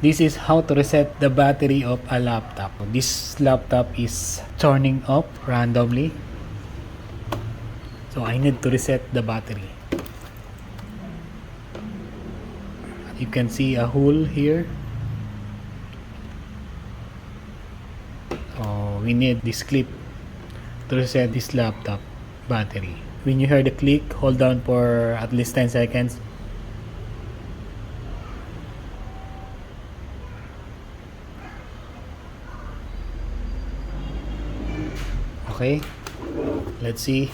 This is how to reset the battery of a laptop. This laptop is turning off randomly. So I need to reset the battery. You can see a hole here. So we need this clip to reset this laptop battery. When you hear the click, hold down for at least 10 seconds. Okay, let's see.